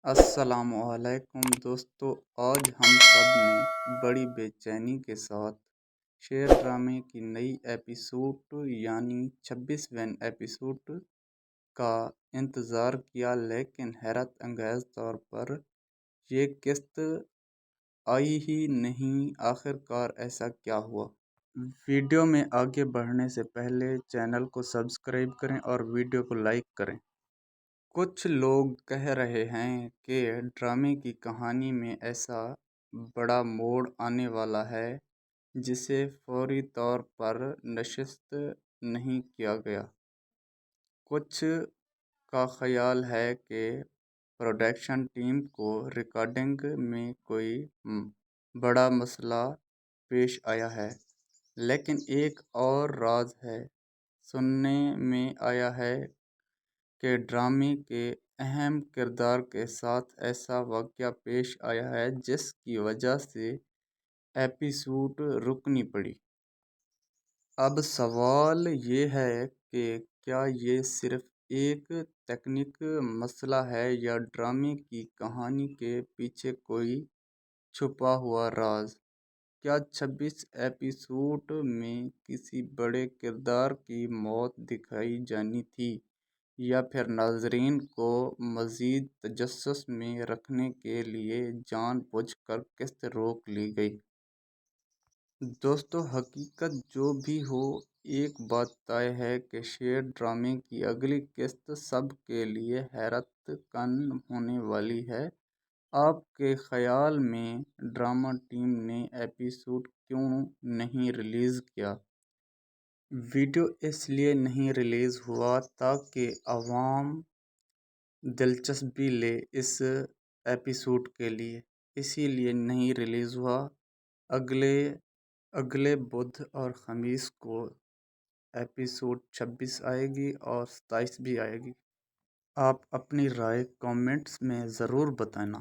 السلام علیکم دوستو، آج ہم سب نے بڑی بے چینی کے ساتھ شیر ڈرامے کی نئی ایپیسوڈ یعنی 26ویں ایپیسوڈ کا انتظار کیا، لیکن حیرت انگیز طور پر یہ قسط آئی ہی نہیں۔ آخر کار ایسا کیا ہوا؟ ویڈیو میں آگے بڑھنے سے پہلے چینل کو سبسکرائب کریں اور ویڈیو کو لائک کریں۔ کچھ لوگ کہہ رہے ہیں کہ ڈرامے کی کہانی میں ایسا بڑا موڑ آنے والا ہے جسے فوری طور پر نشر نہیں کیا گیا۔ کچھ کا خیال ہے کہ پروڈکشن ٹیم کو ریکارڈنگ میں کوئی بڑا مسئلہ پیش آیا ہے، لیکن ایک اور راز ہے۔ سننے میں آیا ہے کہ ڈرامے کے اہم کردار کے ساتھ ایسا واقعہ پیش آیا ہے جس کی وجہ سے ایپیسوڈ رکنی پڑی۔ اب سوال یہ ہے کہ کیا یہ صرف ایک تکنیکی مسئلہ ہے یا ڈرامے کی کہانی کے پیچھے کوئی چھپا ہوا راز؟ کیا 26 ایپیسوڈ میں کسی بڑے کردار کی موت دکھائی جانی تھی یا پھر ناظرین کو مزید تجسس میں رکھنے کے لیے جان بوجھ کر قسط روک لی گئی؟ دوستو، حقیقت جو بھی ہو، ایک بات طے ہے کہ شیر ڈرامے کی اگلی قسط سب کے لیے حیرت کن ہونے والی ہے۔ آپ کے خیال میں ڈرامہ ٹیم نے ایپیسوڈ کیوں نہیں ریلیز کیا؟ ویڈیو اس لیے نہیں ریلیز ہوا تاکہ عوام دلچسپی لے اس ایپیسوڈ کے لیے، اسی لیے نہیں ریلیز ہوا۔ اگلے بدھ اور خمیس کو ایپیسوڈ 26 آئے گی اور 27 بھی آئے گی۔ آپ اپنی رائے کامنٹس میں ضرور بتانا۔